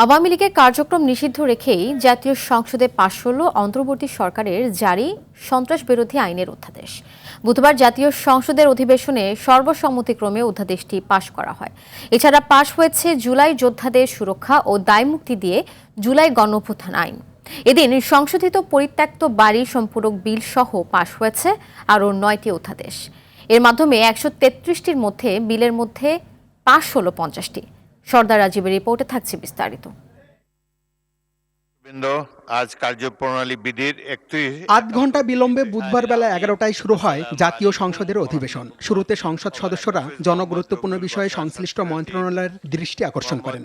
আওয়ামী লীগের কার্যক্রম নিষিদ্ধ রেখেই জাতীয় সংসদে পাশ হল অন্তর্বর্তী সরকারের জারি সন্ত্রাস বিরোধী আইনের অধ্যাদেশ। বুধবার জাতীয় সংসদের অধিবেশনে সর্বসম্মতিক্রমে অধ্যাদেশটি পাশ করা হয়। এছাড়া পাশ হয়েছে জুলাই যোদ্ধাদের সুরক্ষা ও দায়মুক্তি দিয়ে জুলাই গণঅভ্যুত্থান আইন। এদিন সংশোধিত পরিত্যক্ত বাড়ি সম্পূরক বিল সহ পাশ হয়েছে আরও 9টি অধ্যাদেশ। এর মাধ্যমে 133টির মধ্যে বিলের মধ্যে পাশ হল 50টি। সর্দার রাজীবের রিপোর্টে থাকছে বিস্তারিত। আজ কার্যপ্রণালী বিধির ৮ ঘন্টা বিলম্বে বুধবার বেলা 11টায় শুরু হয় জাতীয় সংসদের অধিবেশন। শুরুতে সংসদ সদস্যরা জনগুরুত্বপূর্ণ বিষয়ে সংশ্লিষ্ট মন্ত্রণালয়ের দৃষ্টি আকর্ষণ করেন।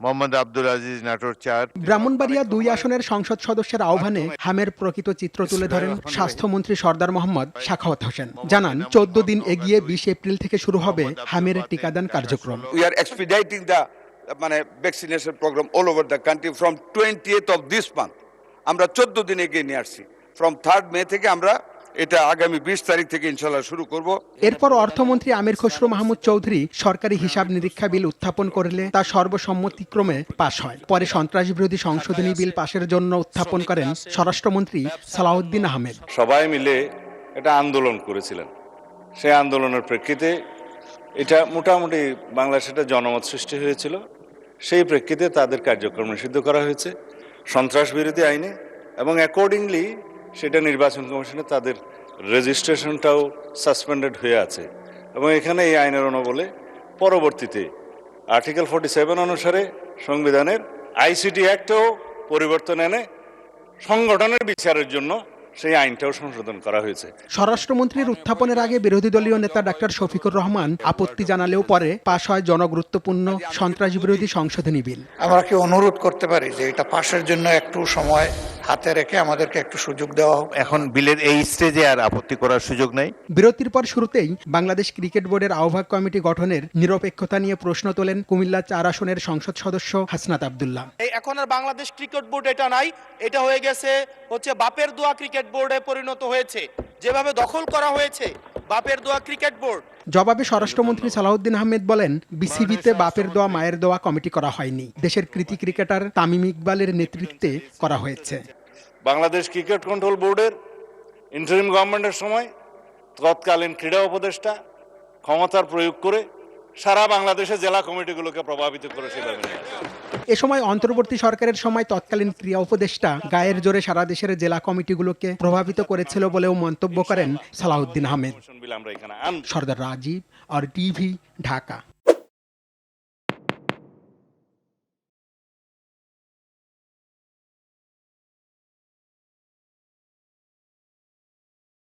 মোহাম্মদ আব্দুল আজিজ নাটোর 4, ব্রাহ্মণবাড়িয়া 2 আসনের সংসদ সদস্যের আহ্বানে হামের প্রকৃত চিত্র তুলে ধরেন স্বাস্থ্যমন্ত্রী সর্দার মোহাম্মদ সাখাওয়াত হোসেন। জানান 14 দিন এগিয়ে 20 এপ্রিল থেকে শুরু হবে হামের টিকাদান কার্যক্রম। Vaccination program all over the country from 20th of this month আমরা 14 দিন এগিয়ে নিয়ে আসছি। ফ্রম 3rd মে থেকে আমরা এটা আগামী 20 তারিখ থেকে ইনশাআল্লাহ শুরু করব। এরপর অর্থমন্ত্রী আমির খসরু মাহমুদ চৌধুরী সরকারি হিসাব নিরীক্ষা বিল উত্থাপন করলে তা সর্বসম্মতিক্রমে পাশ হয়। পরে সন্ত্রাস বিরোধী সংশোধনী বিল পাশের জন্য উত্থাপন করেন স্বরাষ্ট্রমন্ত্রী সালাউদ্দিন আহমেদ। সবাই মিলে এটা আন্দোলন করেছিলেন। সেই আন্দোলনের প্রেক্ষিতে এটা মোটামুটি বাংলাদেশে একটা জনমত সৃষ্টি হয়েছিল। সেই প্রেক্ষিতে তাদের কার্যক্রম নিষিদ্ধ করা হয়েছে সন্ত্রাস বিরোধী আইনে, এবং অ্যাকর্ডিংলি সেটা নির্বাচন কমিশনে তাদের রেজিস্ট্রেশনটাও সাসপেন্ডেড হয়ে আছে। এবং এখানে এই আইনের অনুবলে পরবর্তীতে আর্টিকেল 47 অনুসারে সংবিধানের আইসিটি অ্যাক্টেও পরিবর্তন এনে সংগঠনের বিচারের জন্য সেই আইনটাও সংশোধন করা হয়েছে। স্বরাষ্ট্রমন্ত্রীর উত্থাপনের আগে বিরোধী দলীয় নেতা ডাক্তার শফিকুর রহমান আপত্তি জানালেও পরে পাশ হয় জনগুরুত্বপূর্ণ সন্ত্রাস বিরোধী সংশোধনী বিল। আমরা কি অনুরোধ করতে পারি যে এটা পাশের জন্য একটু সময় হাতে রেখে আমাদেরকে একটু সুযোগ দেওয়া হোক। এখন বিলের এই স্টেজে আর আপত্তি করার সুযোগ নেই। বিরতির পর শুরুতেই বাংলাদেশ ক্রিকেট বোর্ডের আহ্বায়ক কমিটি গঠনের নিরপেক্ষতা নিয়ে প্রশ্ন তোলেন কুমিল্লা 4 আসনের সংসদ সদস্য হাসনাত আব্দুল্লাহ। এখন আর বাংলাদেশ ক্রিকেট বোর্ড এটা নাই, এটা হয়ে গেছে বাপের দোয়া ক্রিকেট বোর্ডে পরিণত হয়েছে। যেভাবে দখল করা হয়েছে বাপের দোয়া ক্রিকেট বোর্ড। জবাবে স্বরাষ্ট্রমন্ত্রী সালাউদ্দিন আহমেদ বলেন, বিসিবিতে বাপের দোয়া মায়ের দোয়া কমিটি করা হয়নি, দেশের কৃতি ক্রিকেটার তামিম ইকবালের নেতৃত্বে করা হয়েছে। বাংলাদেশ ক্রিকেট কন্ট্রোল বোর্ডের ইন্টারিম গভর্নমেন্টের সময় তৎকালীন ক্রীড়া উপদেষ্টা ক্ষমতার প্রয়োগ করে সারা বাংলাদেশের জেলা কমিটিগুলোকে প্রভাবিত করেছিল। এ সময় অন্তর্বর্তী সরকারের সময় তৎকালীন ক্রীড়া উপদেষ্টা গায়ের জোরে সারা দেশের জেলা কমিটিগুলোকে প্রভাবিত করেছিল বলেও মন্তব্য করেন সালাউদ্দিন আহমেদ। সর্দার রাজীব আর টিভি, ঢাকা।